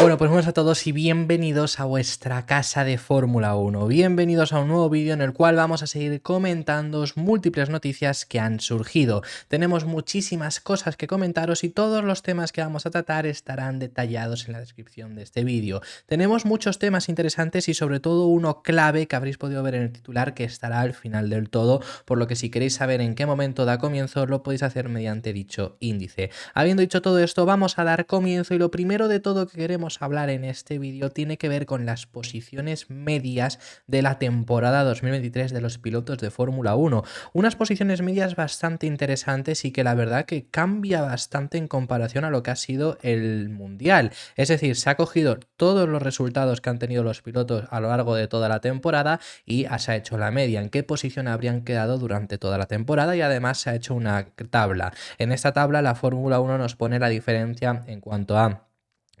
Bueno, pues buenas a todos y bienvenidos a vuestra casa de Fórmula 1. Bienvenidos a un nuevo vídeo en el cual vamos a seguir comentando múltiples noticias que han surgido. Tenemos muchísimas cosas que comentaros y todos los temas que vamos a tratar estarán detallados en la descripción de este vídeo. Tenemos muchos temas interesantes y sobre todo uno clave que habréis podido ver en el titular que estará al final del todo, por lo que si queréis saber en qué momento da comienzo lo podéis hacer mediante dicho índice. Habiendo dicho todo esto, vamos a dar comienzo y lo primero de todo que queremos hablar en este vídeo tiene que ver con las posiciones medias de la temporada 2023 de los pilotos de Fórmula 1. Unas posiciones medias bastante interesantes y que la verdad que cambia bastante en comparación a lo que ha sido el Mundial. Es decir, se ha cogido todos los resultados que han tenido los pilotos a lo largo de toda la temporada y se ha hecho la media, en qué posición habrían quedado durante toda la temporada, y además se ha hecho una tabla. En esta tabla la Fórmula 1 nos pone la diferencia en cuanto a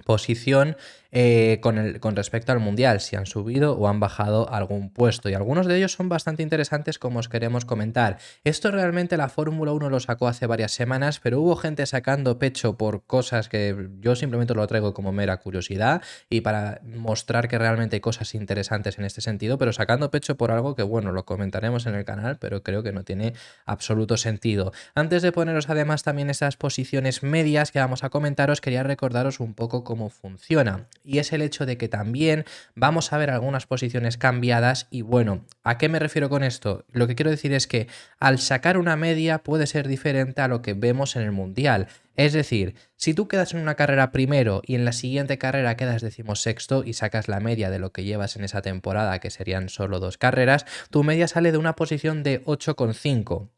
posición con respecto al Mundial, si han subido o han bajado algún puesto, y algunos de ellos son bastante interesantes como os queremos comentar. Esto realmente la Fórmula 1 lo sacó hace varias semanas, pero hubo gente sacando pecho por cosas que yo simplemente lo traigo como mera curiosidad y para mostrar que realmente hay cosas interesantes en este sentido, pero sacando pecho por algo que bueno, lo comentaremos en el canal, pero creo que no tiene absoluto sentido. Antes de poneros además también esas posiciones medias que vamos a comentaros, quería recordaros un poco cómo funciona, y es el hecho de que también vamos a ver algunas posiciones cambiadas. Y bueno, ¿a qué me refiero con esto? Lo que quiero decir es que al sacar una media puede ser diferente a lo que vemos en el Mundial. Es decir, si tú quedas en una carrera primero y en la siguiente carrera quedas decimosexto y sacas la media de lo que llevas en esa temporada, que serían solo 2 carreras, tu media sale de una posición de 8,5.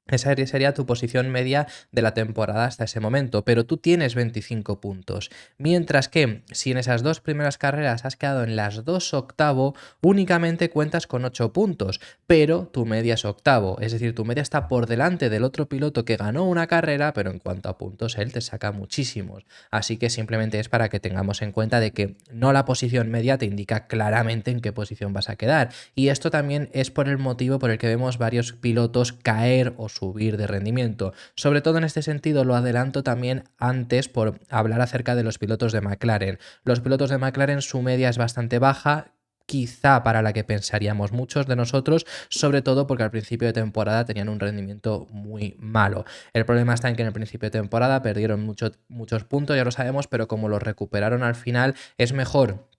Esa sería tu posición media de la temporada hasta ese momento, pero tú tienes 25 puntos. Mientras que si en esas 2 primeras carreras has quedado en las 2 octavo, únicamente cuentas con 8 puntos, pero tu media es octavo. Es decir, tu media está por delante del otro piloto que ganó una carrera, pero en cuanto a puntos él te saca muchísimos. Así que simplemente es para que tengamos en cuenta de que no la posición media te indica claramente en qué posición vas a quedar. Y esto también es por el motivo por el que vemos varios pilotos caer o subir de rendimiento. Sobre todo en este sentido lo adelanto también antes por hablar acerca de los pilotos de McLaren. Los pilotos de McLaren, su media es bastante baja, quizá para la que pensaríamos muchos de nosotros, sobre todo porque al principio de temporada tenían un rendimiento muy malo. El problema está en que en el principio de temporada perdieron muchos puntos, ya lo sabemos, pero como los recuperaron al final, es mejor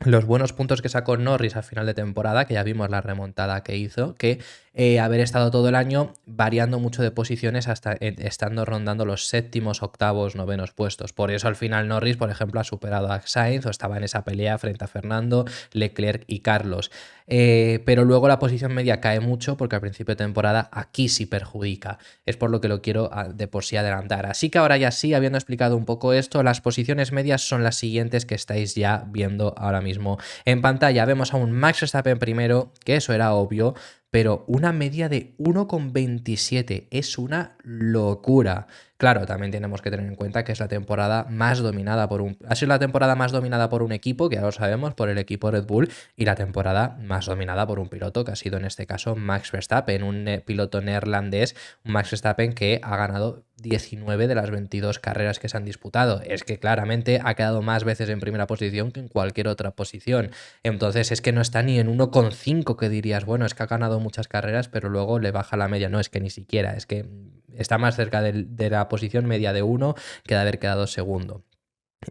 los buenos puntos que sacó Norris al final de temporada, que ya vimos la remontada que hizo, que haber estado todo el año variando mucho de posiciones hasta estando rondando los séptimos, octavos, novenos puestos. Por eso al final Norris, por ejemplo, ha superado a Sainz o estaba en esa pelea frente a Fernando, Leclerc y Carlos. Pero luego la posición media cae mucho porque al principio de temporada aquí sí perjudica. Es por lo que lo quiero de por sí adelantar. Así que ahora ya sí, habiendo explicado un poco esto, las posiciones medias son las siguientes que estáis ya viendo ahora mismo en pantalla. Vemos a un Max Verstappen primero, que eso era obvio, pero una media de 1,27 es una locura. Claro, también tenemos que tener en cuenta que es la temporada más dominada ha sido la temporada más dominada por un equipo, que ya lo sabemos, por el equipo Red Bull, y la temporada más dominada por un piloto, que ha sido en este caso Max Verstappen, un piloto neerlandés, un Max Verstappen que ha ganado 19 de las 22 carreras que se han disputado. Es que claramente ha quedado más veces en primera posición que en cualquier otra posición. Entonces es que no está ni en 1,5, que dirías, bueno, es que ha ganado muchas carreras, pero luego le baja la media. No, es que ni siquiera, es que está más cerca de la posición media de 1 que de haber quedado segundo.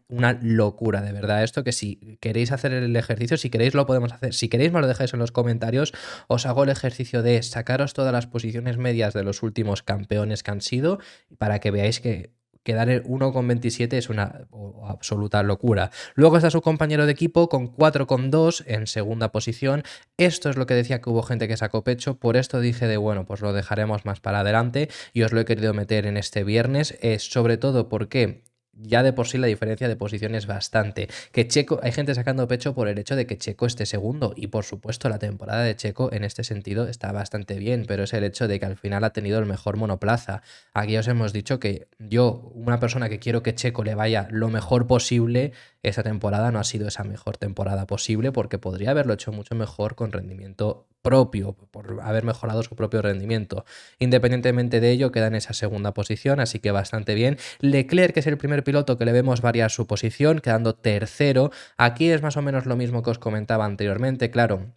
Una locura, de verdad, esto, que si queréis hacer el ejercicio, si queréis lo podemos hacer, si queréis me lo dejáis en los comentarios, os hago el ejercicio de sacaros todas las posiciones medias de los últimos campeones que han sido, para que veáis que quedar en 1,27 es una absoluta locura. Luego está su compañero de equipo con 4,2 en segunda posición. Esto es lo que decía, que hubo gente que sacó pecho, por esto dije de bueno, pues lo dejaremos más para adelante y os lo he querido meter en este viernes, sobre todo porque ya de por sí la diferencia de posición es bastante. Que Checo, hay gente sacando pecho por el hecho de que Checo esté segundo, y por supuesto la temporada de Checo en este sentido está bastante bien, pero es el hecho de que al final ha tenido el mejor monoplaza. Aquí os hemos dicho que yo, una persona que quiero que Checo le vaya lo mejor posible, esta temporada no ha sido esa mejor temporada posible, porque podría haberlo hecho mucho mejor con rendimiento propio, por haber mejorado su propio rendimiento. Independientemente de ello, queda en esa segunda posición, así que bastante bien. Leclerc, que es el primer piloto que le vemos variar su posición, quedando tercero. Aquí es más o menos lo mismo que os comentaba anteriormente, claro.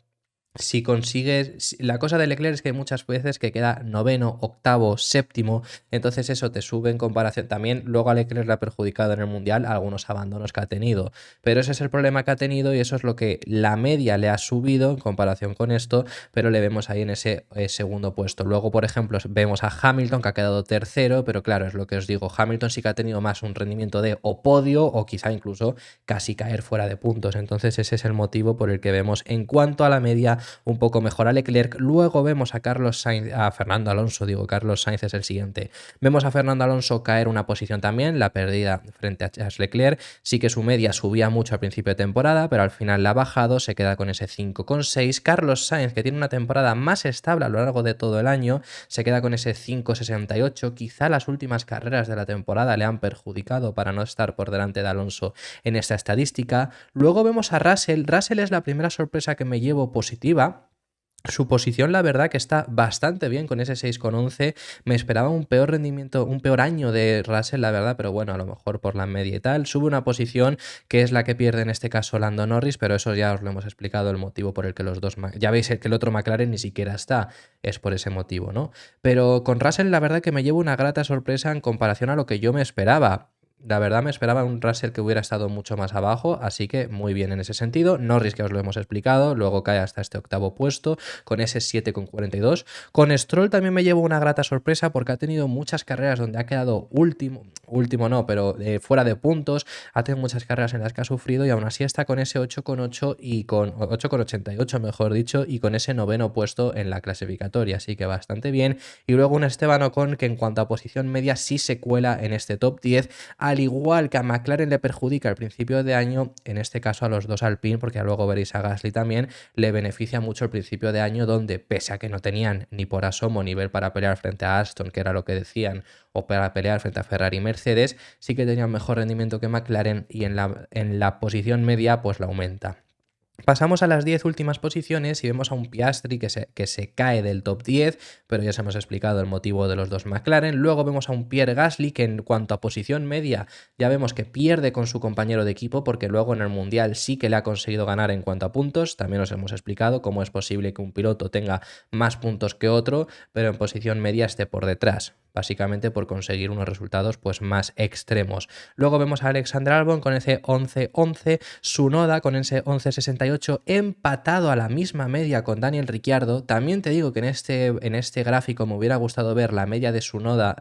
Si consigues, la cosa de Leclerc es que hay muchas veces que queda noveno, octavo, séptimo, entonces eso te sube en comparación. También luego a Leclerc le ha perjudicado en el Mundial algunos abandonos que ha tenido, pero ese es el problema que ha tenido y eso es lo que la media le ha subido en comparación con esto, pero le vemos ahí en ese segundo puesto. Luego, por ejemplo, vemos a Hamilton que ha quedado tercero, pero claro, es lo que os digo, Hamilton sí que ha tenido más un rendimiento de o podio o quizá incluso casi caer fuera de puntos, entonces ese es el motivo por el que vemos en cuanto a la media un poco mejor a Leclerc. Luego vemos a Fernando Alonso, Carlos Sainz es el siguiente. Vemos a Fernando Alonso caer una posición también, la pérdida frente a Charles Leclerc. Sí que su media subía mucho al principio de temporada, pero al final la ha bajado, se queda con ese 5,6. Carlos Sainz, que tiene una temporada más estable a lo largo de todo el año, se queda con ese 5,68. Quizá las últimas carreras de la temporada le han perjudicado para no estar por delante de Alonso en esta estadística. Luego vemos a Russell. Russell es la primera sorpresa que me llevo positiva. Su posición, la verdad, que está bastante bien con ese 6,11. Me esperaba un peor rendimiento, un peor año de Russell, la verdad, pero bueno, a lo mejor por la media y tal. Sube una posición que es la que pierde en este caso Lando Norris, pero eso ya os lo hemos explicado, el motivo por el que los dos... Ya veis que el otro McLaren ni siquiera está, es por ese motivo, ¿no? Pero con Russell, la verdad que me llevo una grata sorpresa en comparación a lo que yo me esperaba. La verdad me esperaba un Russell que hubiera estado mucho más abajo, así que muy bien en ese sentido. Norris, que os lo hemos explicado, luego cae hasta este octavo puesto con ese 7,42. Con Stroll también me llevo una grata sorpresa porque ha tenido muchas carreras donde ha quedado último no, pero fuera de puntos. Ha tenido muchas carreras en las que ha sufrido y aún así está con ese 8,8 y con 8,88 mejor dicho, y con ese noveno puesto en la clasificatoria, así que bastante bien. Y luego un Esteban Ocon que en cuanto a posición media sí se cuela en este top 10. Al igual que a McLaren le perjudica al principio de año, en este caso a los dos Alpine, porque luego veréis a Gasly también, le beneficia mucho el principio de año donde, pese a que no tenían ni por asomo nivel para pelear frente a Aston, que era lo que decían, o para pelear frente a Ferrari y Mercedes, sí que tenían mejor rendimiento que McLaren y en la posición media pues la aumenta. Pasamos a las 10 últimas posiciones y vemos a un Piastri que se cae del top 10, pero ya os hemos explicado el motivo de los dos McLaren. Luego vemos a un Pierre Gasly que en cuanto a posición media ya vemos que pierde con su compañero de equipo porque luego en el Mundial sí que le ha conseguido ganar en cuanto a puntos. También os hemos explicado cómo es posible que un piloto tenga más puntos que otro, pero en posición media esté por detrás, básicamente por conseguir unos resultados pues más extremos. Luego vemos a Alexander Albon con ese 11,11, Tsunoda con ese 11,68, empatado a la misma media con Daniel Ricciardo. También te digo que en este gráfico me hubiera gustado ver la media de Tsunoda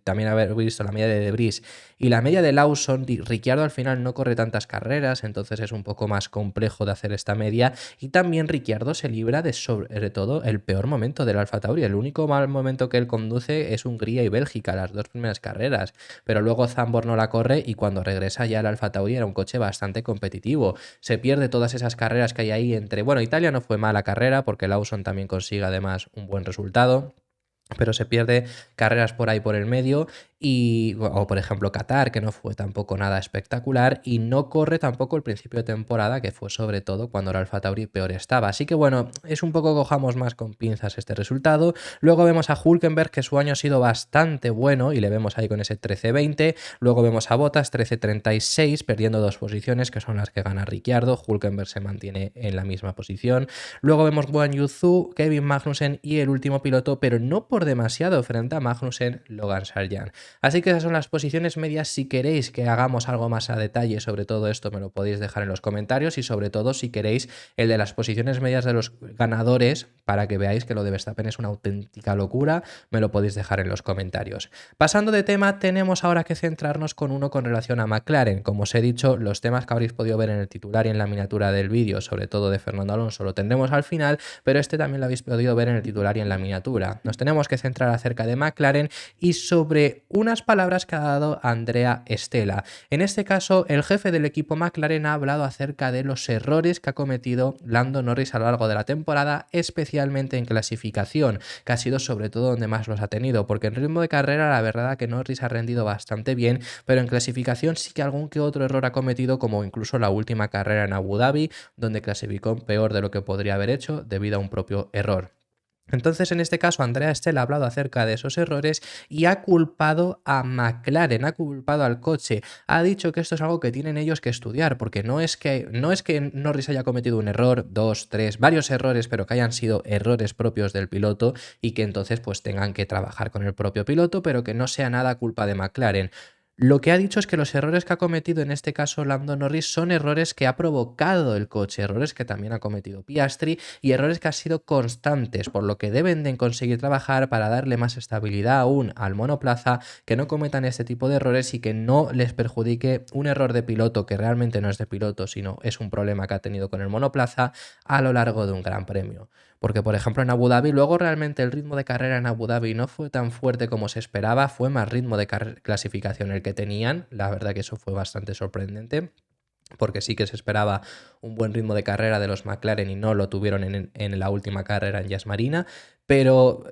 también haber visto la media de De Vries y la media de Lawson. Ricciardo al final no corre tantas carreras, entonces es un poco más complejo de hacer esta media, y también Ricciardo se libra de sobre todo el peor momento del Alfa Tauri. El único mal momento que él conduce es Hungría y Bélgica, las dos primeras carreras, pero luego Zandvoort no la corre y cuando regresa ya el Alfa Tauri era un coche bastante competitivo. Se pierde todas esas carreras que hay ahí bueno, Italia no fue mala carrera porque Lawson también consigue además un buen resultado, pero se pierde carreras por ahí por el medio, o por ejemplo Qatar, que no fue tampoco nada espectacular, y no corre tampoco el principio de temporada, que fue sobre todo cuando el Alfa Tauri peor estaba. Así que bueno, es un poco cojamos más con pinzas este resultado. Luego vemos a Hülkenberg, que su año ha sido bastante bueno, y le vemos ahí con ese 13,20. Luego vemos a Bottas, 13,36, perdiendo dos posiciones, que son las que gana Ricciardo. Hülkenberg se mantiene en la misma posición. Luego vemos Guan Yu Zhou, Kevin Magnussen y el último piloto, pero no por demasiado frente a Magnussen, Logan Sargeant. Así que esas son las posiciones medias. Si queréis que hagamos algo más a detalle sobre todo esto, me lo podéis dejar en los comentarios, y sobre todo si queréis el de las posiciones medias de los ganadores, para que veáis que lo de Verstappen es una auténtica locura, me lo podéis dejar en los comentarios. Pasando de tema, tenemos ahora que centrarnos con uno con relación a McLaren. Como os he dicho, los temas que habréis podido ver en el titular y en la miniatura del vídeo, sobre todo de Fernando Alonso, lo tendremos al final, pero este también lo habéis podido ver en el titular y en la miniatura. Nos tenemos que centrar acerca de McLaren y sobre unas palabras que ha dado Andrea Stella. En este caso, el jefe del equipo McLaren ha hablado acerca de los errores que ha cometido Lando Norris a lo largo de la temporada, especialmente en clasificación, que ha sido sobre todo donde más los ha tenido, porque en ritmo de carrera la verdad que Norris ha rendido bastante bien, pero en clasificación sí que algún que otro error ha cometido, como incluso la última carrera en Abu Dhabi, donde clasificó peor de lo que podría haber hecho debido a un propio error. Entonces, en este caso, Andrea Stella ha hablado acerca de esos errores y ha culpado a McLaren, ha culpado al coche, ha dicho que esto es algo que tienen ellos que estudiar, porque no es que Norris haya cometido un error, dos, tres, varios errores, pero que hayan sido errores propios del piloto y que entonces pues tengan que trabajar con el propio piloto, pero que no sea nada culpa de McLaren. Lo que ha dicho es que los errores que ha cometido en este caso Lando Norris son errores que ha provocado el coche, errores que también ha cometido Piastri y errores que han sido constantes, por lo que deben de conseguir trabajar para darle más estabilidad aún al monoplaza, que no cometan este tipo de errores y que no les perjudique un error de piloto que realmente no es de piloto, sino es un problema que ha tenido con el monoplaza a lo largo de un gran premio. Porque, por ejemplo, en Abu Dhabi, luego realmente el ritmo de carrera en Abu Dhabi no fue tan fuerte como se esperaba, fue más ritmo de clasificación el que tenían, la verdad que eso fue bastante sorprendente, porque sí que se esperaba un buen ritmo de carrera de los McLaren y no lo tuvieron en la última carrera en Yas Marina, pero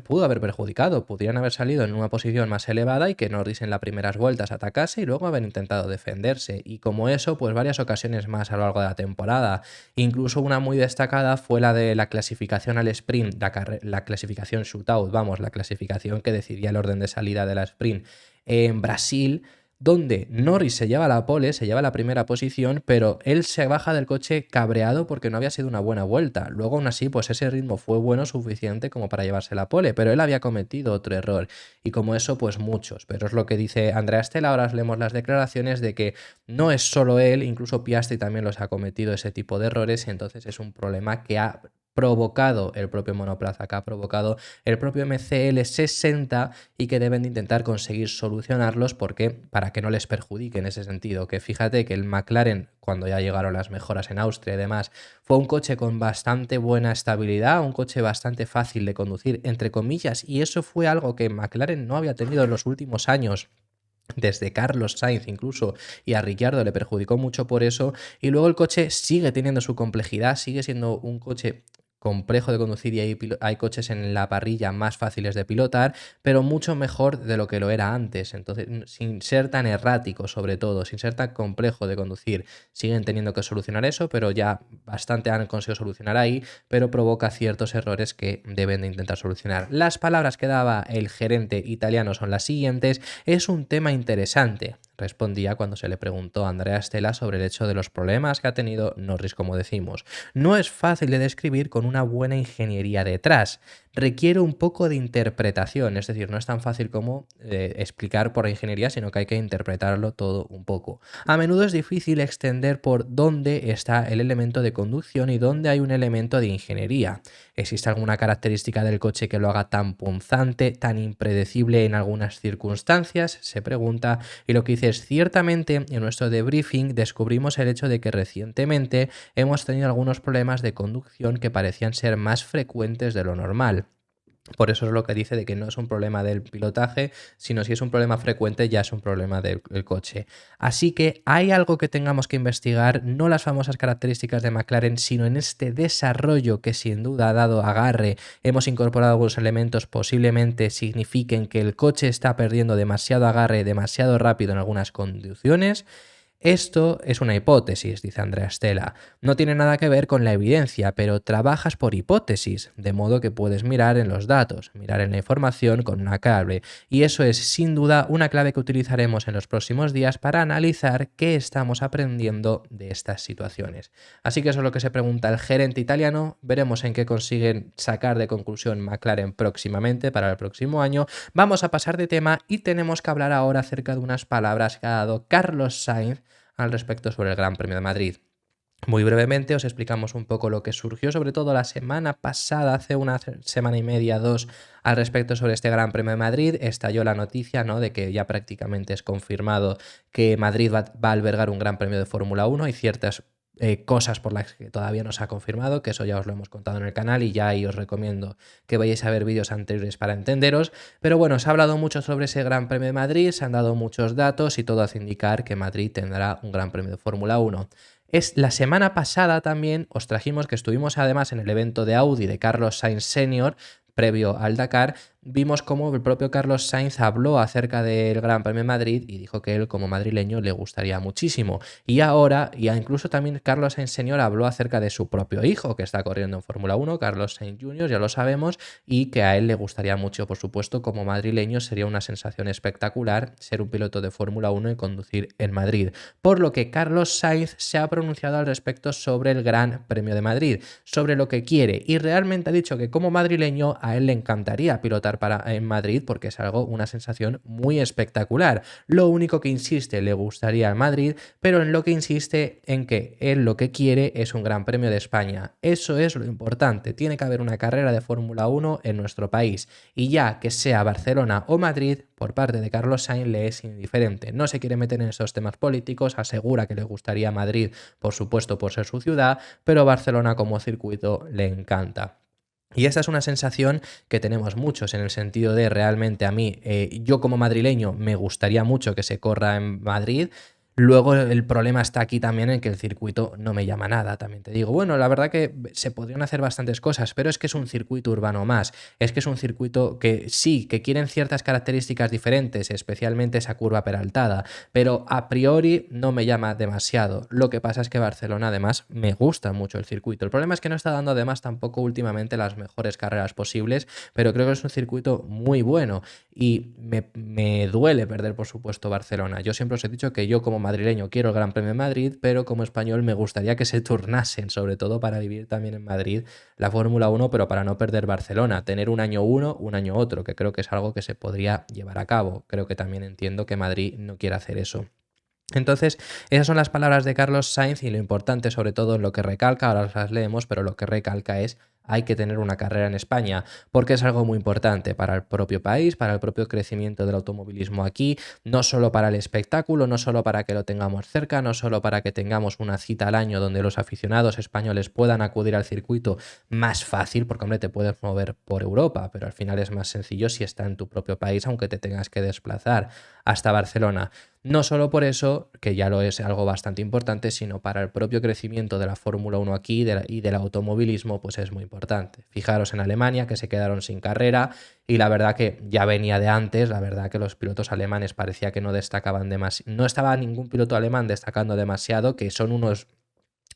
pudo haber perjudicado, podrían haber salido en una posición más elevada y que Norris en las primeras vueltas atacase y luego haber intentado defenderse, y como eso, pues varias ocasiones más a lo largo de la temporada. Incluso una muy destacada fue la de la clasificación al sprint, la clasificación shootout, vamos, la clasificación que decidía el orden de salida de la sprint en Brasil, donde Norris se lleva la pole, se lleva la primera posición, pero él se baja del coche cabreado porque no había sido una buena vuelta. Luego, aún así, pues ese ritmo fue bueno suficiente como para llevarse la pole, pero él había cometido otro error. Y como eso, pues muchos. Pero es lo que dice Andrea Stella. Ahora os leemos las declaraciones de que no es solo él, incluso Piastri también los ha cometido ese tipo de errores, y entonces es un problema que ha provocado el propio monoplaza, que ha provocado el propio MCL60 y que deben de intentar conseguir solucionarlos porque para que no les perjudique en ese sentido. Que fíjate que el McLaren, cuando ya llegaron las mejoras en Austria y demás, fue un coche con bastante buena estabilidad, un coche bastante fácil de conducir, entre comillas, y eso fue algo que McLaren no había tenido en los últimos años, desde Carlos Sainz incluso, y a Ricciardo le perjudicó mucho por eso, y luego el coche sigue teniendo su complejidad, sigue siendo un coche complejo de conducir y hay coches en la parrilla más fáciles de pilotar, pero mucho mejor de lo que lo era antes. Entonces, sin ser tan errático, sobre todo, sin ser tan complejo de conducir, siguen teniendo que solucionar eso, pero ya bastante han conseguido solucionar ahí, pero provoca ciertos errores que deben de intentar solucionar. Las palabras que daba el gerente italiano son las siguientes: es un tema interesante. Respondía cuando se le preguntó a Andrea Stella sobre el hecho de los problemas que ha tenido Norris, como decimos. No es fácil de describir con una buena ingeniería detrás. Requiere un poco de interpretación, es decir, no es tan fácil como explicar por ingeniería, sino que hay que interpretarlo todo un poco. A menudo es difícil extender por dónde está el elemento de conducción y dónde hay un elemento de ingeniería. ¿Existe alguna característica del coche que lo haga tan punzante, tan impredecible en algunas circunstancias?, se pregunta, y lo que dice es: ciertamente en nuestro debriefing descubrimos el hecho de que recientemente hemos tenido algunos problemas de conducción que parecían ser más frecuentes de lo normal. Por eso es lo que dice de que no es un problema del pilotaje, sino si es un problema frecuente ya es un problema del coche. Así que hay algo que tengamos que investigar, no las famosas características de McLaren, sino en este desarrollo que sin duda ha dado agarre. Hemos incorporado algunos elementos, posiblemente signifiquen que el coche está perdiendo demasiado agarre, demasiado rápido en algunas condiciones. Esto es una hipótesis, dice Andrea Stella. No tiene nada que ver con la evidencia, pero trabajas por hipótesis, de modo que puedes mirar en los datos, mirar en la información con una clave. Y eso es sin duda una clave que utilizaremos en los próximos días para analizar qué estamos aprendiendo de estas situaciones. Así que eso es lo que se pregunta el gerente italiano. Veremos en qué consiguen sacar de conclusión McLaren próximamente para el próximo año. Vamos a pasar de tema y tenemos que hablar ahora acerca de unas palabras que ha dado Carlos Sainz al respecto sobre el Gran Premio de Madrid. Muy brevemente os explicamos un poco lo que surgió, sobre todo la semana pasada, hace una semana y media, dos, al respecto sobre este Gran Premio de Madrid. Estalló la noticia, ¿no?, de que ya prácticamente es confirmado que Madrid va a albergar un Gran Premio de Fórmula 1 y ciertas cosas por las que todavía no se ha confirmado, que eso ya os lo hemos contado en el canal y ya ahí os recomiendo que vayáis a ver vídeos anteriores para entenderos. Pero bueno, se ha hablado mucho sobre ese Gran Premio de Madrid, se han dado muchos datos y todo hace indicar que Madrid tendrá un Gran Premio de Fórmula 1. La semana pasada también os trajimos que estuvimos además en el evento de Audi de Carlos Sainz Sr., previo al Dakar, vimos cómo el propio Carlos Sainz habló acerca del Gran Premio de Madrid y dijo que él como madrileño le gustaría muchísimo. Y ahora, ya incluso también Carlos Sainz Senior habló acerca de su propio hijo que está corriendo en Fórmula 1, Carlos Sainz Jr., ya lo sabemos, y que a él le gustaría mucho, por supuesto, como madrileño sería una sensación espectacular ser un piloto de Fórmula 1 y conducir en Madrid. Por lo que Carlos Sainz se ha pronunciado al respecto sobre el Gran Premio de Madrid, sobre lo que quiere, y realmente ha dicho que como madrileño a él le encantaría pilotar en Madrid porque es una sensación muy espectacular. Lo único que insiste, le gustaría el Madrid, pero en lo que insiste en que él lo que quiere es un Gran Premio de España. Eso es lo importante, tiene que haber una carrera de Fórmula 1 en nuestro país, y ya que sea Barcelona o Madrid, por parte de Carlos Sainz le es indiferente. No se quiere meter en esos temas políticos, asegura que le gustaría Madrid, por supuesto, por ser su ciudad, pero Barcelona como circuito le encanta. Y esta es una sensación que tenemos muchos en el sentido de realmente a mí, yo como madrileño me gustaría mucho que se corra en Madrid. Luego el problema está aquí también en que el circuito no me llama nada, también te digo. Bueno, la verdad que se podrían hacer bastantes cosas, pero es que es un circuito urbano más. Es que es un circuito que sí, que quieren ciertas características diferentes, especialmente esa curva peraltada, pero a priori no me llama demasiado. Lo que pasa es que Barcelona además me gusta mucho el circuito. El problema es que no está dando además tampoco últimamente las mejores carreras posibles, pero creo que es un circuito muy bueno y me duele perder, por supuesto, Barcelona. Yo siempre os he dicho que yo como madrileño quiero el Gran Premio de Madrid, pero como español me gustaría que se turnasen, sobre todo para vivir también en Madrid la Fórmula 1, pero para no perder Barcelona, tener un año uno, un año otro, que creo que es algo que se podría llevar a cabo. Creo que también entiendo que Madrid no quiere hacer eso. Entonces, esas son las palabras de Carlos Sainz y lo importante sobre todo en lo que recalca, ahora las leemos, pero lo que recalca es hay que tener una carrera en España, porque es algo muy importante para el propio país, para el propio crecimiento del automovilismo aquí, no solo para el espectáculo, no solo para que lo tengamos cerca, no solo para que tengamos una cita al año donde los aficionados españoles puedan acudir al circuito más fácil, porque hombre, te puedes mover por Europa, pero al final es más sencillo si está en tu propio país, aunque te tengas que desplazar hasta Barcelona. No solo por eso, que ya lo es algo bastante importante, sino para el propio crecimiento de la Fórmula 1 aquí y del automovilismo, pues es muy importante. Fijaros en Alemania, que se quedaron sin carrera, y la verdad que ya venía de antes, la verdad que los pilotos alemanes parecía que no destacaban demasiado, no estaba ningún piloto alemán destacando demasiado, que son unos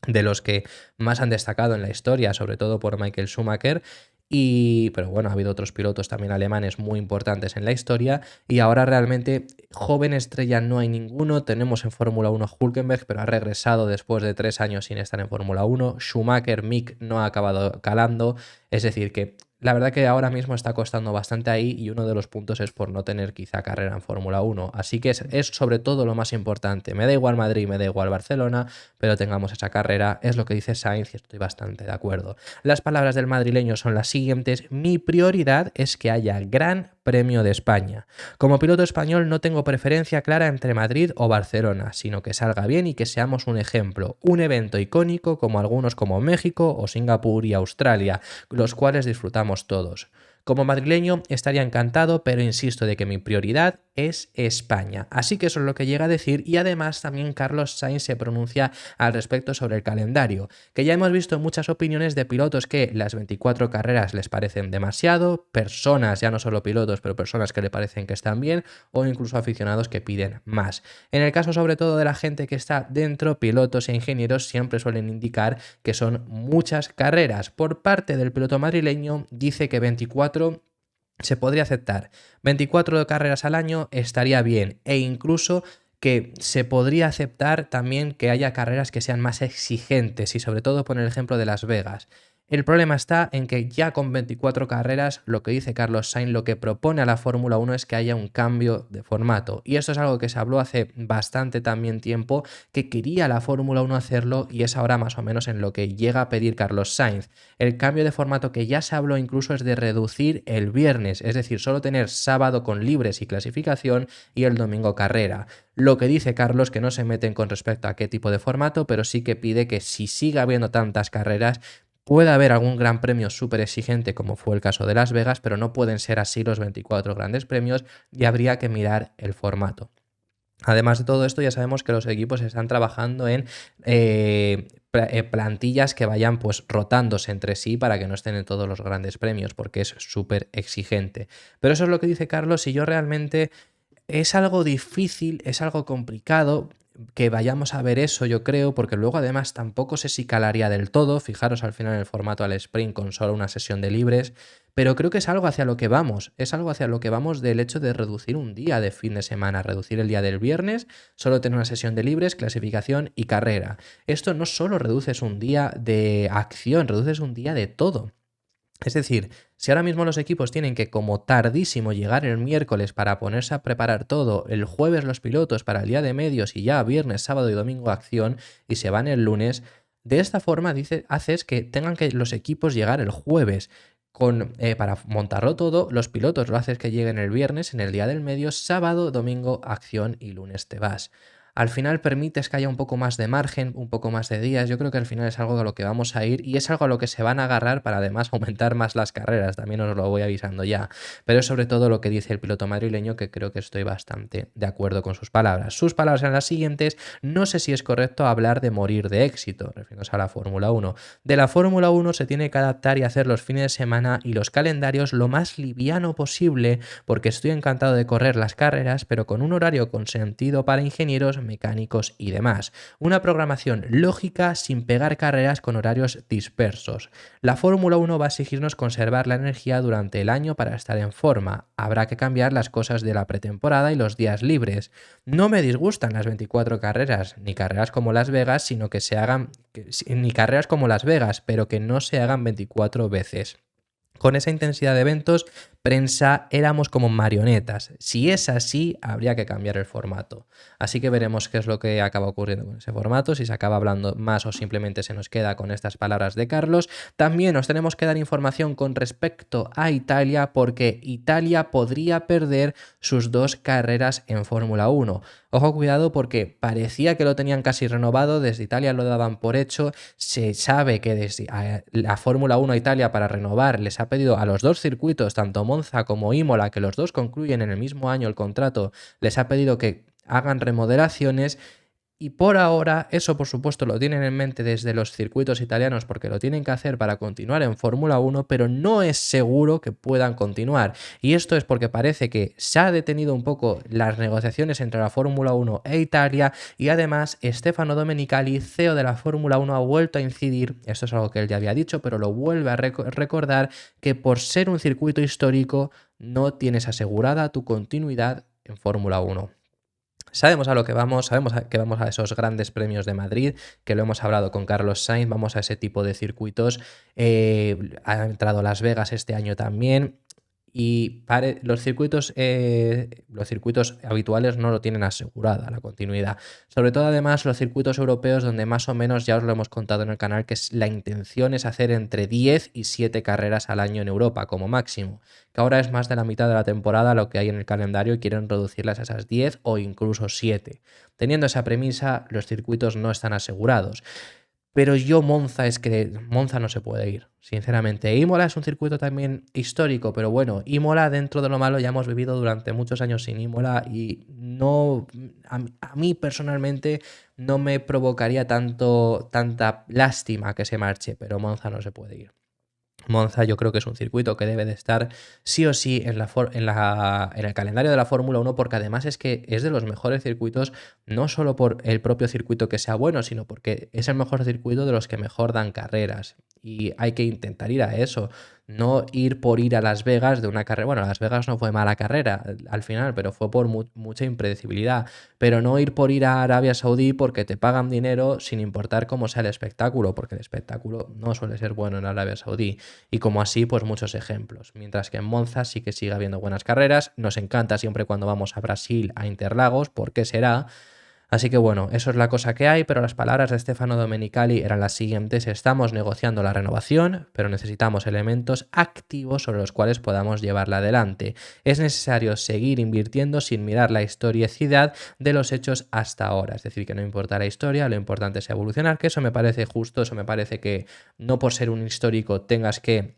de los que más han destacado en la historia, sobre todo por Michael Schumacher. Pero bueno, ha habido otros pilotos también alemanes muy importantes en la historia y ahora realmente joven estrella no hay ninguno. Tenemos en Fórmula 1 Hülkenberg, pero ha regresado después de 3 años sin estar en Fórmula 1. Schumacher, Mick no ha acabado calando, es decir que la verdad que ahora mismo está costando bastante ahí y uno de los puntos es por no tener quizá carrera en Fórmula 1. Así que es sobre todo lo más importante. Me da igual Madrid, me da igual Barcelona, pero tengamos esa carrera. Es lo que dice Sainz y estoy bastante de acuerdo. Las palabras del madrileño son las siguientes. Mi prioridad es que haya Gran Premio de España. Como piloto español no tengo preferencia clara entre Madrid o Barcelona, sino que salga bien y que seamos un ejemplo, un evento icónico como algunos como México o Singapur y Australia, los cuales disfrutamos todos. Como madrileño estaría encantado, pero insisto de que mi prioridad es España. Así que eso es lo que llega a decir y además también Carlos Sainz se pronuncia al respecto sobre el calendario, que ya hemos visto muchas opiniones de pilotos que las 24 carreras les parecen demasiado, personas, ya no solo pilotos, pero personas que le parecen que están bien o incluso aficionados que piden más. En el caso sobre todo de la gente que está dentro, pilotos e ingenieros siempre suelen indicar que son muchas carreras. Por parte del piloto madrileño dice que 24 se podría aceptar. 24 carreras al año estaría bien e incluso que se podría aceptar también que haya carreras que sean más exigentes y sobre todo pone el ejemplo de Las Vegas. El problema está en que ya con 24 carreras, lo que dice Carlos Sainz, lo que propone a la Fórmula 1 es que haya un cambio de formato. Y esto es algo que se habló hace bastante también tiempo, que quería la Fórmula 1 hacerlo y es ahora más o menos en lo que llega a pedir Carlos Sainz. El cambio de formato que ya se habló incluso es de reducir el viernes, es decir, solo tener sábado con libres y clasificación y el domingo carrera. Lo que dice Carlos que no se meten con respecto a qué tipo de formato, pero sí que pide que si sigue habiendo tantas carreras, puede haber algún gran premio súper exigente como fue el caso de Las Vegas, pero no pueden ser así los 24 grandes premios y habría que mirar el formato. Además de todo esto, ya sabemos que los equipos están trabajando en plantillas que vayan pues rotándose entre sí para que no estén en todos los grandes premios, porque es súper exigente. Pero eso es lo que dice Carlos y yo realmente es algo difícil, es algo complicado que vayamos a ver eso, yo creo, porque luego además tampoco sé si calaría del todo. Fijaros al final en el formato al sprint con solo una sesión de libres, pero creo que es algo hacia lo que vamos, es algo hacia lo que vamos del hecho de reducir un día de fin de semana, reducir el día del viernes, solo tener una sesión de libres, clasificación y carrera. Esto no solo reduces un día de acción, reduces un día de todo. Es decir, si ahora mismo los equipos tienen que como tardísimo llegar el miércoles para ponerse a preparar todo, el jueves los pilotos para el día de medios y ya viernes, sábado y domingo acción y se van el lunes, de esta forma haces que tengan que los equipos llegar el jueves para montarlo todo, los pilotos lo haces que lleguen el viernes en el día del medio, sábado, domingo acción y lunes te vas. Al final permites que haya un poco más de margen, un poco más de días. Yo creo que al final es algo a lo que vamos a ir y es algo a lo que se van a agarrar para además aumentar más las carreras. También os lo voy avisando ya. Pero es sobre todo lo que dice el piloto madrileño, que creo que estoy bastante de acuerdo con sus palabras. Sus palabras eran las siguientes: no sé si es correcto hablar de morir de éxito, refiriéndose a la Fórmula 1. De la Fórmula 1 se tiene que adaptar y hacer los fines de semana y los calendarios lo más liviano posible, porque estoy encantado de correr las carreras, pero con un horario con sentido para ingenieros, mecánicos y demás. Una programación lógica sin pegar carreras con horarios dispersos. La Fórmula 1 va a exigirnos conservar la energía durante el año para estar en forma. Habrá que cambiar las cosas de la pretemporada y los días libres. No me disgustan las 24 carreras, ni carreras como Las Vegas, sino que se hagan, ni carreras como Las Vegas, pero que no se hagan 24 veces. Con esa intensidad de eventos, prensa, éramos como marionetas. Si es así, habría que cambiar el formato. Así que veremos qué es lo que acaba ocurriendo con ese formato, si se acaba hablando más o simplemente se nos queda con estas palabras de Carlos. También nos tenemos que dar información con respecto a Italia, porque Italia podría perder sus 2 carreras en Fórmula 1. Ojo, cuidado, porque parecía que lo tenían casi renovado, desde Italia lo daban por hecho. Se sabe que desde la Fórmula 1 Italia para renovar les ha pedido a los 2 circuitos, tanto Monza como Imola, que los 2 concluyen en el mismo año el contrato, les ha pedido que hagan remodelaciones. Y por ahora, eso por supuesto lo tienen en mente desde los circuitos italianos porque lo tienen que hacer para continuar en Fórmula 1, pero no es seguro que puedan continuar. Y esto es porque parece que se ha detenido un poco las negociaciones entre la Fórmula 1 e Italia, y además Stefano Domenicali, CEO de la Fórmula 1, ha vuelto a incidir, esto es algo que él ya había dicho, pero lo vuelve a recordar, que por ser un circuito histórico no tienes asegurada tu continuidad en Fórmula 1. Sabemos a lo que vamos, sabemos que vamos a esos grandes premios de Madrid, que lo hemos hablado con Carlos Sainz, vamos a ese tipo de circuitos. Ha entrado Las Vegas este año también. Y los circuitos habituales no lo tienen asegurada la continuidad. Sobre todo además los circuitos europeos, donde más o menos ya os lo hemos contado en el canal, que la intención es hacer entre 10 y 7 carreras al año en Europa como máximo, que ahora es más de la mitad de la temporada lo que hay en el calendario y quieren reducirlas a esas 10 o incluso 7. Teniendo esa premisa, los circuitos no están asegurados. Pero Monza no se puede ir, sinceramente. Imola es un circuito también histórico, pero bueno, Imola, dentro de lo malo, ya hemos vivido durante muchos años sin Imola y no, a mí personalmente no me provocaría tanta lástima que se marche, pero Monza no se puede ir. Monza yo creo que es un circuito que debe de estar sí o sí en el calendario de la Fórmula 1, porque además es que es de los mejores circuitos, no solo por el propio circuito que sea bueno, sino porque es el mejor circuito de los que mejor dan carreras. Y hay que intentar ir a eso, no ir por ir a Las Vegas de una carrera. Bueno, Las Vegas no fue mala carrera al final, pero fue por mucha impredecibilidad. Pero no ir por ir a Arabia Saudí porque te pagan dinero sin importar cómo sea el espectáculo, porque el espectáculo no suele ser bueno en Arabia Saudí. Y como así, pues muchos ejemplos. Mientras que en Monza sí que sigue habiendo buenas carreras. Nos encanta siempre cuando vamos a Brasil, a Interlagos. ¿Por qué será? Así que bueno, eso es la cosa que hay, pero las palabras de Stefano Domenicali eran las siguientes: estamos negociando la renovación, pero necesitamos elementos activos sobre los cuales podamos llevarla adelante. Es necesario seguir invirtiendo sin mirar la historicidad de los hechos hasta ahora. Es decir, que no importa la historia, lo importante es evolucionar, que eso me parece justo, eso me parece que no por ser un histórico tengas que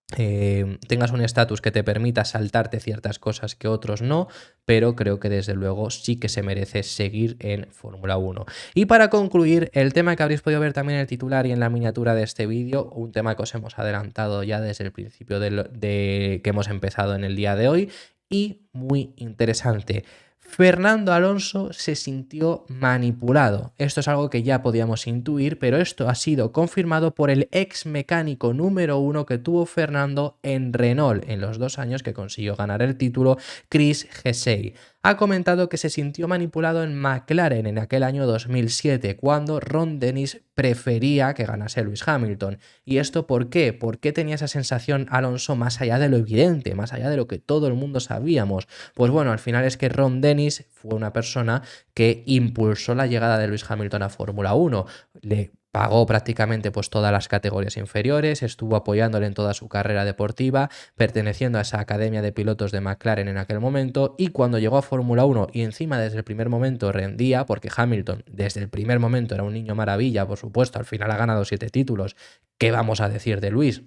tengas un estatus que te permita saltarte ciertas cosas que otros no, pero creo que desde luego sí que se merece seguir en Fórmula 1. Y para concluir, el tema que habréis podido ver también en el titular y en la miniatura de este vídeo, un tema que os hemos adelantado ya desde el principio de que hemos empezado en el día de hoy, y muy interesante. Fernando Alonso se sintió manipulado. Esto es algo que ya podíamos intuir, pero esto ha sido confirmado por el ex mecánico número 1 que tuvo Fernando en Renault en los 2 años que consiguió ganar el título, Chris Gesey. Ha comentado que se sintió manipulado en McLaren en aquel año 2007, cuando Ron Dennis prefería que ganase Lewis Hamilton. ¿Y esto por qué? ¿Por qué tenía esa sensación Alonso más allá de lo evidente, más allá de lo que todo el mundo sabíamos? Pues bueno, al final es que Ron Dennis fue una persona que impulsó la llegada de Lewis Hamilton a Fórmula 1. Le pagó prácticamente pues todas las categorías inferiores, estuvo apoyándole en toda su carrera deportiva, perteneciendo a esa academia de pilotos de McLaren en aquel momento, y cuando llegó a Fórmula 1 y encima desde el primer momento rendía, porque Hamilton desde el primer momento era un niño maravilla, por supuesto, al final ha ganado 7 títulos, ¿qué vamos a decir de Lewis?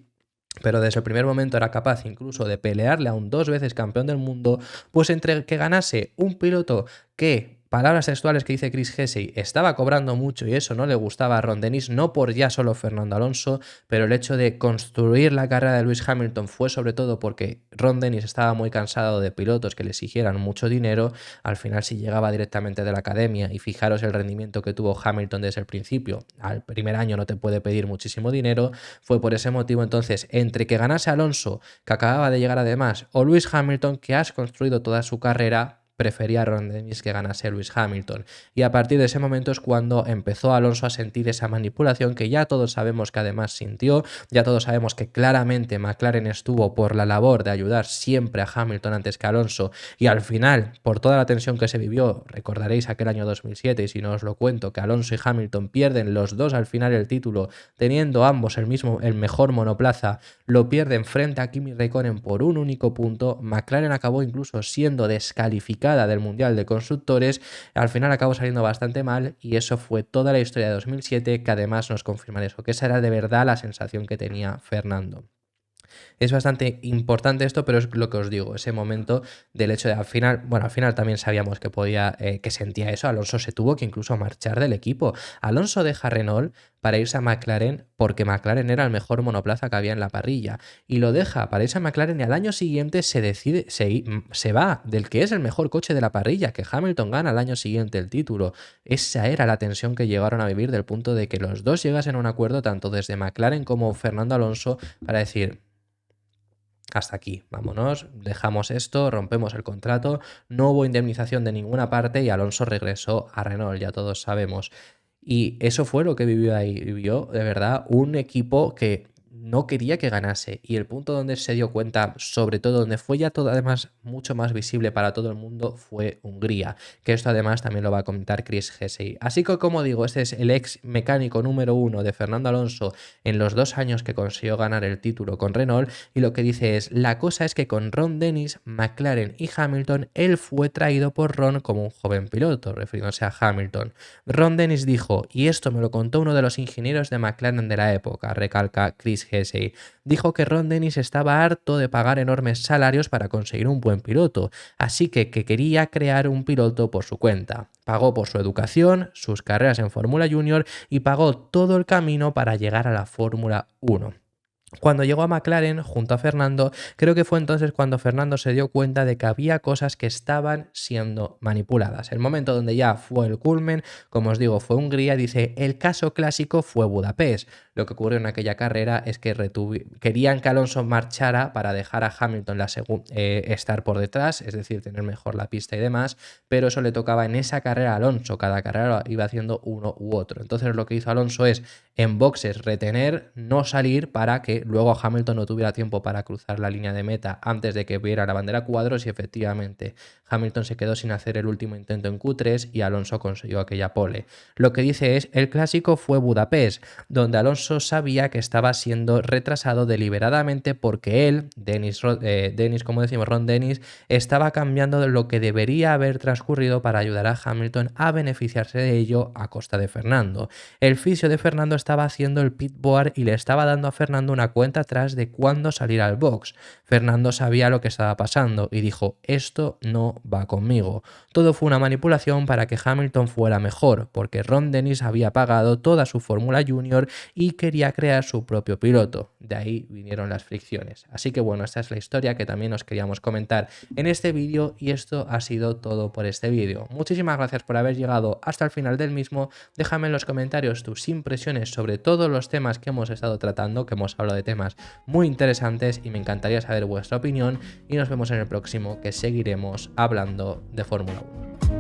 Pero desde el primer momento era capaz incluso de pelearle a un 2 veces campeón del mundo, pues entre que ganase un piloto que, palabras textuales que dice Chris Gesey, estaba cobrando mucho y eso no le gustaba a Ron Dennis, no por ya solo Fernando Alonso, pero el hecho de construir la carrera de Lewis Hamilton fue sobre todo porque Ron Dennis estaba muy cansado de pilotos que le exigieran mucho dinero. Al final, si llegaba directamente de la academia, y fijaros el rendimiento que tuvo Hamilton desde el principio, al primer año no te puede pedir muchísimo dinero, fue por ese motivo entonces, entre que ganase Alonso, que acababa de llegar además, o Lewis Hamilton, que has construido toda su carrera, prefería a Ron Dennis que ganase Lewis Hamilton. Y a partir de ese momento es cuando empezó Alonso a sentir esa manipulación que ya todos sabemos que además sintió, ya todos sabemos que claramente McLaren estuvo por la labor de ayudar siempre a Hamilton antes que a Alonso, y al final, por toda la tensión que se vivió, recordaréis aquel año 2007, y si no os lo cuento, que Alonso y Hamilton pierden los dos al final el título, teniendo ambos el mejor monoplaza, lo pierden frente a Kimi Räikkönen por un único punto. McLaren acabó incluso siendo descalificada del Mundial de Constructores, al final acabó saliendo bastante mal, y eso fue toda la historia de 2007, que además nos confirman eso, que esa era de verdad la sensación que tenía Fernando. Es bastante importante esto, pero es lo que os digo, ese momento del hecho de al final, bueno, al final también sabíamos que podía, que sentía eso. Alonso se tuvo que incluso marchar del equipo. Alonso deja Renault para irse a McLaren porque McLaren era el mejor monoplaza que había en la parrilla, y lo deja para irse a McLaren, y al año siguiente se va del que es el mejor coche de la parrilla, que Hamilton gana al año siguiente el título. Esa era la tensión que llegaron a vivir, del punto de que los dos llegasen a un acuerdo, tanto desde McLaren como Fernando Alonso, para decir: hasta aquí, vámonos, dejamos esto, rompemos el contrato. No hubo indemnización de ninguna parte y Alonso regresó a Renault, ya todos sabemos. Y eso fue lo que vivió ahí. Vivió de verdad un equipo que no quería que ganase, y el punto donde se dio cuenta, sobre todo donde fue ya todo además mucho más visible para todo el mundo, fue Hungría, que esto además también lo va a comentar Chris Gesey. Así que, como digo, este es el ex mecánico número 1 de Fernando Alonso en los 2 años que consiguió ganar el título con Renault, y lo que dice es: la cosa es que con Ron Dennis, McLaren y Hamilton, él fue traído por Ron como un joven piloto, refiriéndose a Hamilton. Ron Dennis dijo, y esto me lo contó uno de los ingenieros de McLaren de la época, recalca Chris Gesey, dijo que Ron Dennis estaba harto de pagar enormes salarios para conseguir un buen piloto, así que quería crear un piloto por su cuenta. Pagó por su educación, sus carreras en Fórmula Junior, y pagó todo el camino para llegar a la Fórmula 1. Cuando llegó a McLaren junto a Fernando, creo que fue entonces cuando Fernando se dio cuenta de que había cosas que estaban siendo manipuladas. El momento donde ya fue el culmen, como os digo, fue Hungría. Dice: el caso clásico fue Budapest. Lo que ocurrió en aquella carrera es que querían que Alonso marchara para dejar a Hamilton estar por detrás, es decir, tener mejor la pista y demás, pero eso le tocaba en esa carrera a Alonso. Cada carrera iba haciendo uno u otro. Entonces lo que hizo Alonso es, en boxes, retener, no salir, para que luego Hamilton no tuviera tiempo para cruzar la línea de meta antes de que viera la bandera cuadros, y efectivamente Hamilton se quedó sin hacer el último intento en Q3 y Alonso consiguió aquella pole. Lo que dice es: el clásico fue Budapest, donde Alonso Alonso sabía que estaba siendo retrasado deliberadamente porque él, Ron Dennis, estaba cambiando lo que debería haber transcurrido para ayudar a Hamilton a beneficiarse de ello a costa de Fernando. El fisio de Fernando estaba haciendo el pit board y le estaba dando a Fernando una cuenta atrás de cuándo salir al box. Fernando sabía lo que estaba pasando y dijo: esto no va conmigo. Todo fue una manipulación para que Hamilton fuera mejor, porque Ron Dennis había pagado toda su Fórmula Junior y quería crear su propio piloto. De ahí vinieron las fricciones. Así que bueno, esta es la historia que también os queríamos comentar en este vídeo, y esto ha sido todo por este vídeo. Muchísimas gracias por haber llegado hasta el final del mismo. Déjame en los comentarios tus impresiones sobre todos los temas que hemos estado tratando, que hemos hablado de temas muy interesantes, y me encantaría saber vuestra opinión, y nos vemos en el próximo, que seguiremos hablando de Fórmula 1.